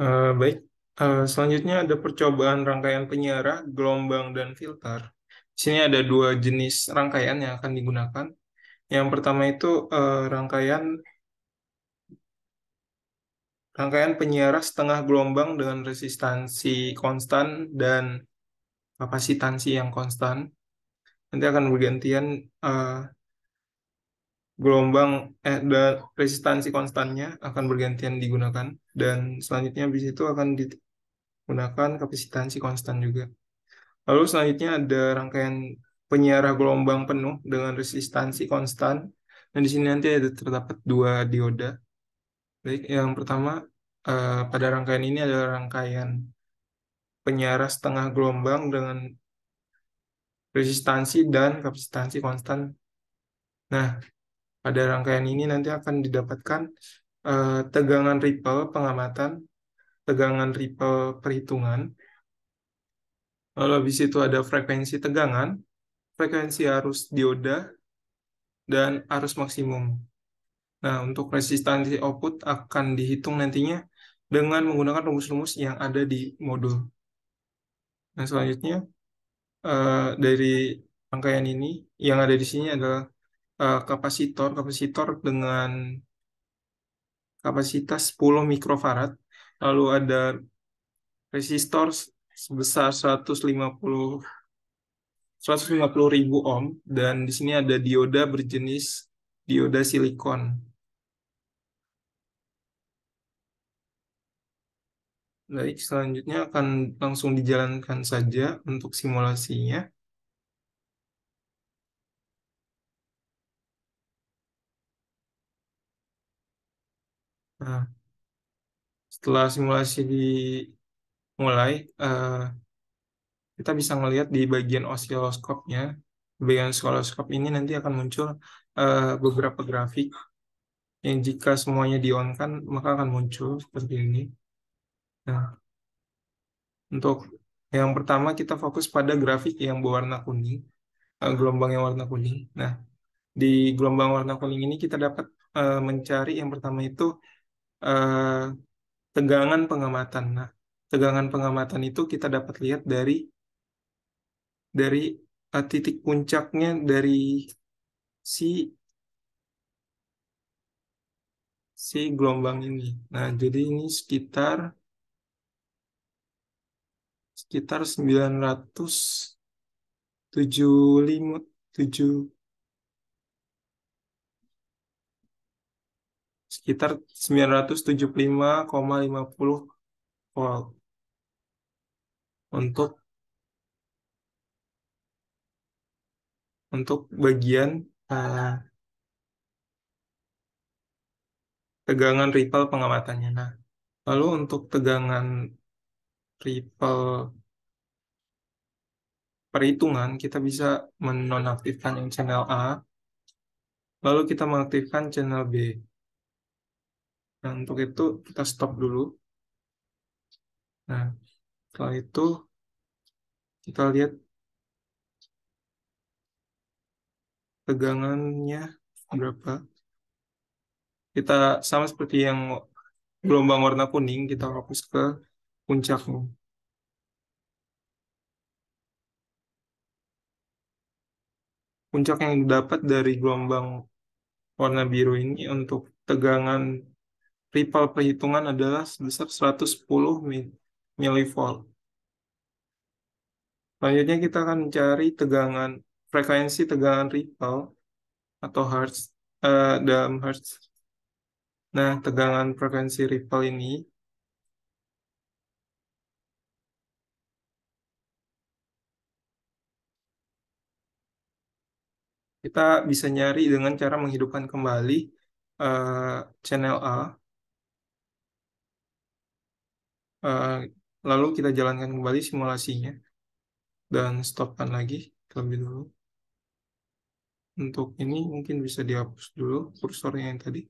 Baik. Selanjutnya ada percobaan rangkaian penyiarah, gelombang, dan filter. Di sini ada dua jenis rangkaian yang akan digunakan. Yang pertama itu rangkaian rangkaian penyiarah setengah gelombang dengan resistansi konstan dan kapasitansi yang konstan. Nanti akan bergantian eh, gelombang dan resistansi konstannya akan bergantian digunakan. Dan selanjutnya habis itu akan digunakan kapasitansi konstan juga. Lalu selanjutnya ada rangkaian penyiarah gelombang penuh dengan resistansi konstan. Dan di sini nanti ada terdapat dua dioda. Baik, yang pertama pada rangkaian ini ada rangkaian penyiarah setengah gelombang dengan resistansi dan kapasitansi konstan. Nah, pada rangkaian ini nanti akan didapatkan tegangan ripple pengamatan, tegangan ripple perhitungan. Lalu habis itu ada frekuensi tegangan, frekuensi arus dioda, dan arus maksimum. Nah, untuk resistansi output akan dihitung nantinya dengan menggunakan rumus-rumus yang ada di modul. Nah, selanjutnya dari rangkaian ini yang ada di sini adalah kapasitor, kapasitor dengan kapasitas 10 mikrofarad, lalu ada resistor sebesar 150 ribu ohm, dan di sini ada dioda berjenis dioda silikon. Baik, selanjutnya akan langsung dijalankan saja untuk simulasinya. Nah, setelah simulasi dimulai, kita bisa melihat di bagian osiloskopnya. Di bagian osiloskop ini nanti akan muncul beberapa grafik yang jika semuanya di-on-kan, maka akan muncul seperti ini. Nah, untuk yang pertama kita fokus pada grafik yang berwarna kuning, gelombang yang warna kuning. Nah, di gelombang warna kuning ini kita dapat mencari yang pertama itu eh, tegangan pengamatan. Nah, tegangan pengamatan itu kita dapat lihat dari titik puncaknya dari si si gelombang ini. Nah, jadi ini sekitar 975 7 sekitar 975,50 volt untuk bagian eh, tegangan ripple pengamatannya. Nah, lalu untuk tegangan ripple perhitungan kita bisa menonaktifkan yang channel A, lalu kita mengaktifkan channel B. Nah, untuk itu kita stop dulu. Nah, setelah itu kita lihat tegangannya berapa. Kita sama seperti yang gelombang warna kuning, kita fokus ke puncaknya. Puncak yang didapat dari gelombang warna biru ini untuk tegangan ripple perhitungan adalah sebesar 110 milivolt. Selanjutnya kita akan mencari frekuensi tegangan ripple atau hertz dalam hertz. Nah, tegangan frekuensi ripple ini kita bisa nyari dengan cara menghidupkan kembali eh, channel A, eh, lalu kita jalankan kembali simulasinya dan stopkan lagi terlebih dulu. Untuk ini mungkin bisa dihapus dulu kursornya yang tadi.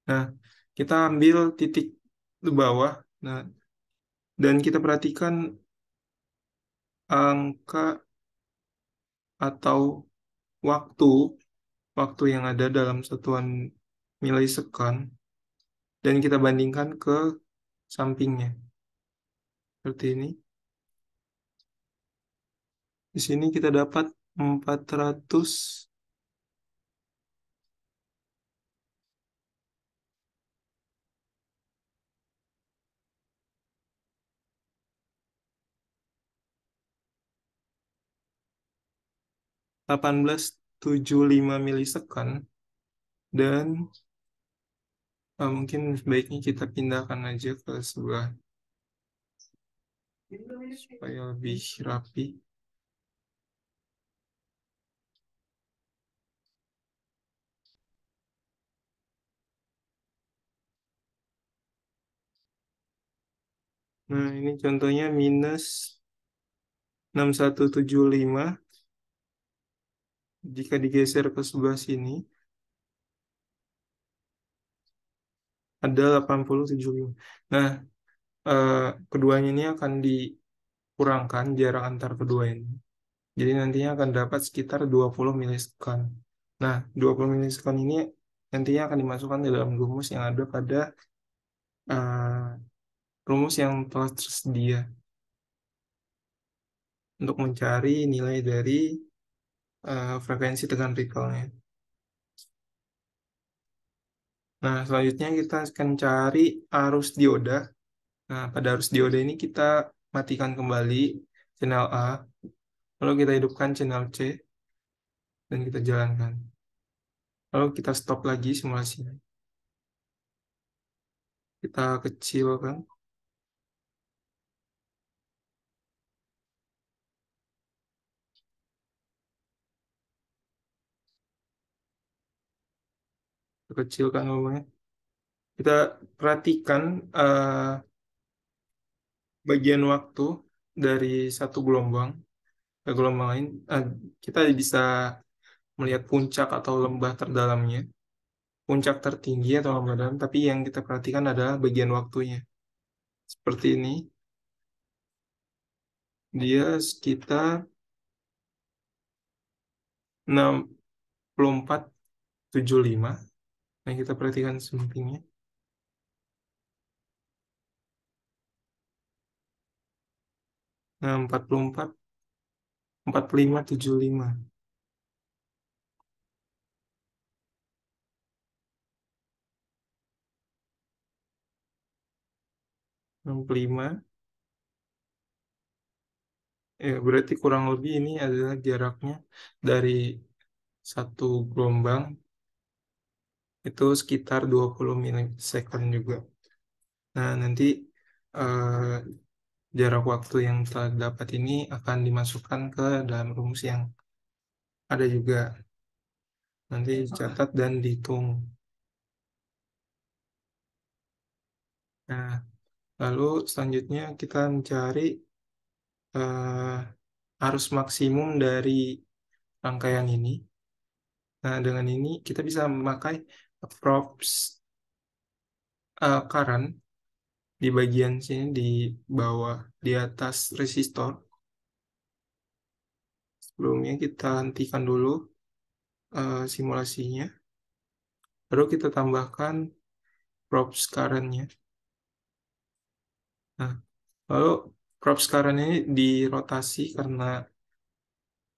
Nah, kita ambil titik di bawah. Nah, dan kita perhatikan angka atau waktu waktu yang ada dalam satuan milisekund. dan kita bandingkan ke sampingnya. Seperti ini. Di sini kita dapat 418,75 milisekund, dan mungkin sebaiknya kita pindahkan aja ke sebelah supaya lebih rapi. Nah, ini contohnya minus 6175. Jika digeser ke sebelah sini, ada 80,75. Nah, eh, keduanya ini akan dikurangkan jarak antar kedua ini. Jadi nantinya akan dapat sekitar 20 milisekund. Nah, 20 milisekund ini nantinya akan dimasukkan ke dalam rumus yang ada pada eh, rumus yang telah tersedia untuk mencari nilai dari frekuensi tegangan ripple-nya. Nah, selanjutnya kita akan cari arus dioda. Nah, pada arus dioda ini kita matikan kembali channel A, lalu kita hidupkan channel C, dan kita jalankan. Lalu kita stop lagi simulasinya. Kita kecilkan. Kita kecilkan volumenya. Kita perhatikan bagian waktu dari satu gelombang ke gelombang lain. Kita bisa melihat puncak atau lembah terdalamnya, puncak tertinggi atau lembah dalam, tapi yang kita perhatikan adalah bagian waktunya. Seperti ini, dia sekitar 64,75. Nah, kita perhatikan sampingnya. Nah, 44, 45,75. 65. Ya, berarti kurang lebih ini adalah jaraknya dari satu gelombang itu sekitar 20 milisekund juga. Nah, nanti eh, jarak waktu yang telah dapat ini akan dimasukkan ke dalam rumus yang ada juga. Nanti dicatat dan dihitung. Nah, lalu selanjutnya kita mencari arus maksimum dari rangkaian ini. Nah, dengan ini kita bisa memakai props current di bagian sini, di bawah, di atas resistor. Sebelumnya kita hentikan dulu simulasinya. Baru kita tambahkan props current-nya. Nah, lalu props current ini dirotasi karena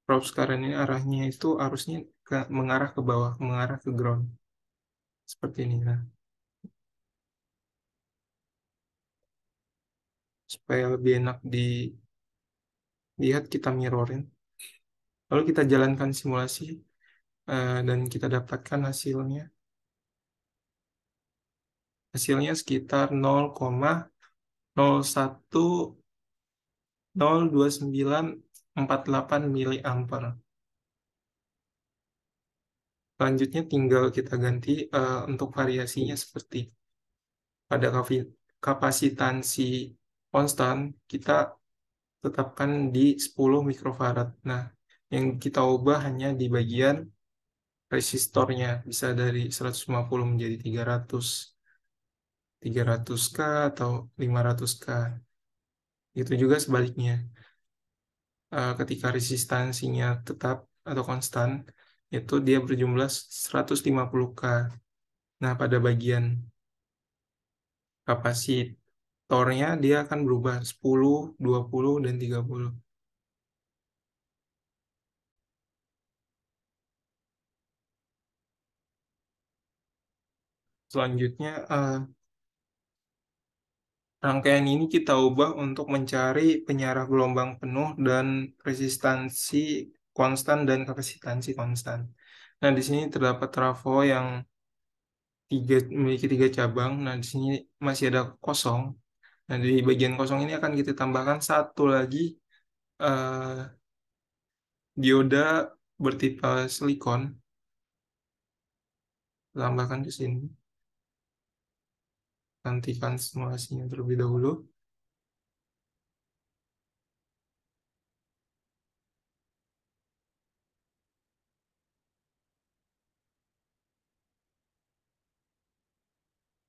props current ini arahnya itu arusnya mengarah ke bawah, mengarah ke ground. Seperti ini. Nah, supaya lebih enak dilihat, kita mirrorin. Lalu kita jalankan simulasi dan kita dapatkan hasilnya. Hasilnya sekitar 0,0102948 miliampere. Selanjutnya tinggal kita ganti untuk variasinya, seperti pada kapasitansi konstan kita tetapkan di 10 mikrofarad. Nah, yang kita ubah hanya di bagian resistornya, bisa dari 150 menjadi 300, 300K atau 500K. Itu juga sebaliknya. Ketika resistansinya tetap atau konstan, itu dia berjumlah 150K. Nah, pada bagian Kapasitornya dia akan berubah 10, 20, dan 30. Selanjutnya, rangkaian ini kita ubah untuk mencari penyarah gelombang penuh dan resistansi konstan dan kapasitansi konstan. Nah, di sini terdapat trafo yang memiliki tiga cabang. Nah, di sini masih ada kosong. Nah, di bagian kosong ini akan kita tambahkan satu lagi eh, dioda bertipe silikon. Tambahkan di sini. Nantikan simulasinya terlebih dahulu.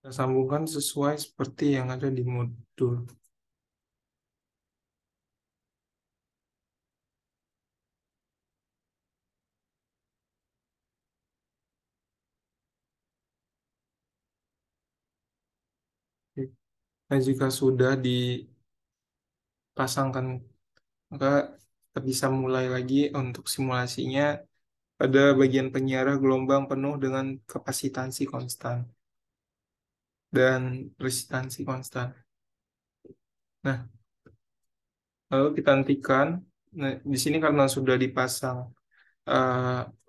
Kita sambungkan sesuai seperti yang ada di modul. Nah, jika sudah dipasangkan, maka kita bisa mulai lagi untuk simulasinya pada bagian penyiarah gelombang penuh dengan kapasitansi konstan dan resistansi konstan. Nah, lalu kita hentikan. Nah, di sini karena sudah dipasang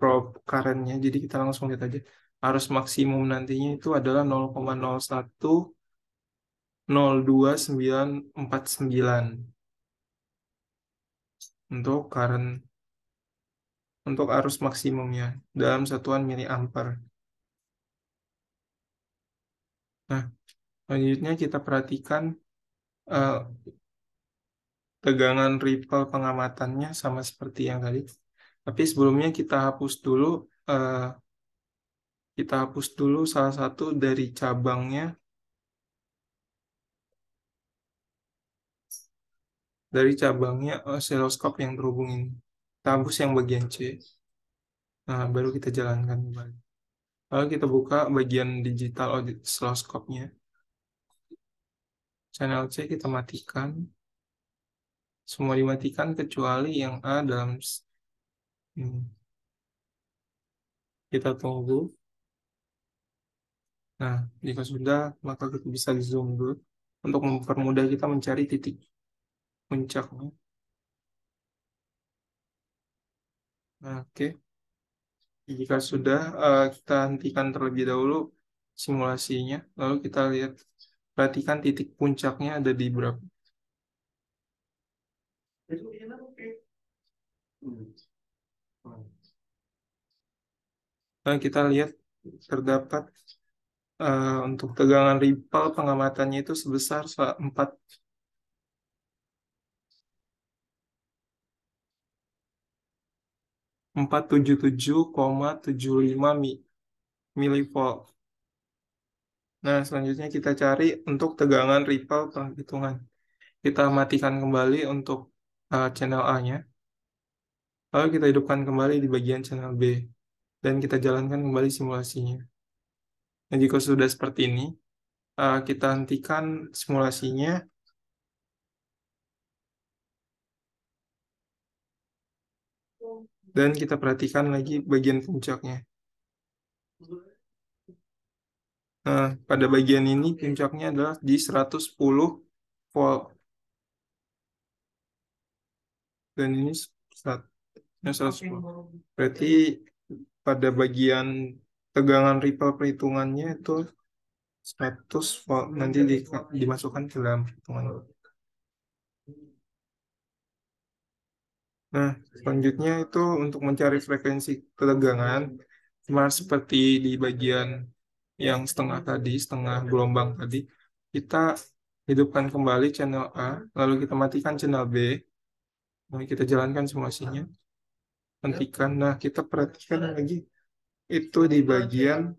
probe current-nya, jadi kita langsung lihat aja. Arus maksimum nantinya itu adalah 0,010249 untuk current, untuk arus maksimumnya dalam satuan miliampere. Nah, selanjutnya kita perhatikan eh, tegangan ripple pengamatannya sama seperti yang tadi. Tapi sebelumnya eh, kita hapus dulu salah satu dari cabangnya, osiloskop yang terhubung ini. Kita hapus yang bagian C. Nah, baru kita jalankan kembali. Lalu kita buka bagian digital osiloskopnya. Channel C kita matikan. Semua dimatikan kecuali yang A dalam ini. Kita tunggu. Nah, jika sudah, maka kita bisa zoom dulu untuk mempermudah kita mencari titik puncaknya. Nah, oke. Jika sudah, kita hentikan terlebih dahulu simulasinya. Lalu kita lihat, perhatikan titik puncaknya ada di berapa. Nah, kita lihat terdapat untuk tegangan ripple pengamatannya itu sebesar 477,75 milivolt. Nah, selanjutnya kita cari untuk tegangan ripple penghitungan. Kita matikan kembali untuk channel A-nya. Lalu kita hidupkan kembali di bagian channel B. Dan kita jalankan kembali simulasinya. Nah, jika sudah seperti ini, kita hentikan simulasinya. Dan kita perhatikan lagi bagian puncaknya. Nah, pada bagian ini puncaknya adalah di 110 volt. Dan ini 110. Berarti pada bagian tegangan ripple perhitungannya itu 100 volt nanti dimasukkan ke dalam perhitungan. Nah, selanjutnya itu untuk mencari frekuensi ketegangan, cuma seperti di bagian yang setengah tadi, setengah gelombang tadi, kita hidupkan kembali channel A, lalu kita matikan channel B, lalu kita jalankan simulasinya, hentikan. Nah, kita perhatikan lagi itu di bagian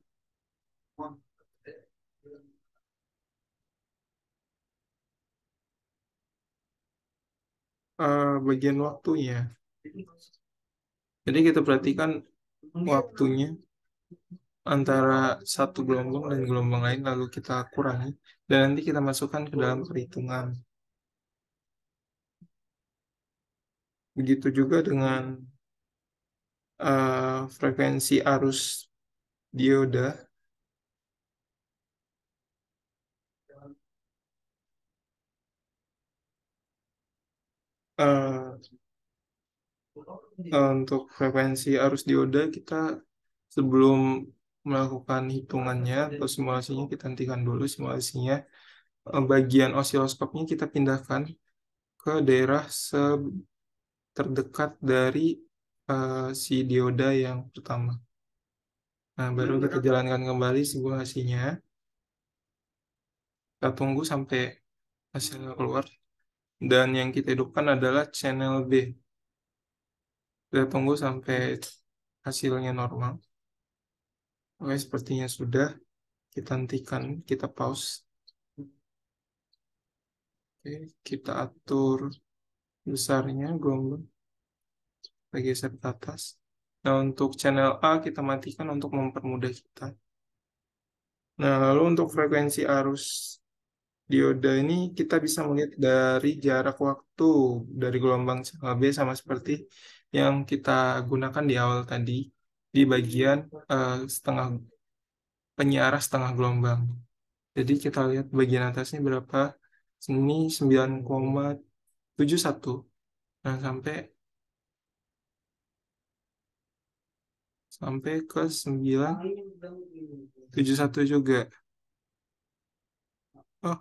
waktunya. Jadi kita perhatikan waktunya antara satu gelombang dan gelombang lain, lalu kita kurangi. dan nanti kita masukkan ke dalam perhitungan. Begitu juga dengan frekuensi arus dioda. Eh, untuk frekuensi arus dioda kita sebelum melakukan hitungannya atau simulasinya kita hentikan dulu simulasinya. Bagian osiloskopnya kita pindahkan ke daerah terdekat dari si dioda yang pertama. Nah, baru kita jalankan kembali simulasinya. Kita tunggu sampai hasilnya keluar. Dan yang kita hidupkan adalah channel B. Kita tunggu sampai hasilnya normal. Oke, sepertinya sudah. Kita hentikan, kita pause. Oke, kita atur besarnya gelombang. Kita geser ke atas. Nah, untuk channel A kita matikan untuk mempermudah kita. Nah, lalu untuk frekuensi arus dioda ini kita bisa melihat dari jarak waktu dari gelombang channel B sama seperti yang kita gunakan di awal tadi di bagian setengah penyiarah setengah gelombang. Jadi kita lihat bagian atasnya berapa? Ini 9,71. Nah, sampai sampai ke 9,71 juga. Oh,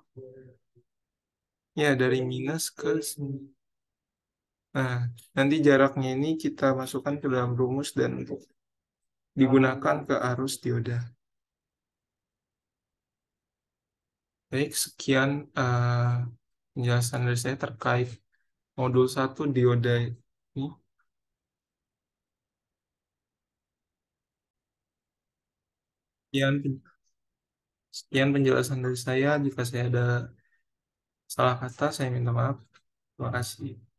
ya dari minus ke 9. Nah, nanti jaraknya ini kita masukkan ke dalam rumus dan untuk digunakan ke arus dioda. Baik, sekian penjelasan dari saya terkait modul 1 dioda ini. Sekian, sekian penjelasan dari saya. Jika saya ada salah kata, saya minta maaf. Terima kasih.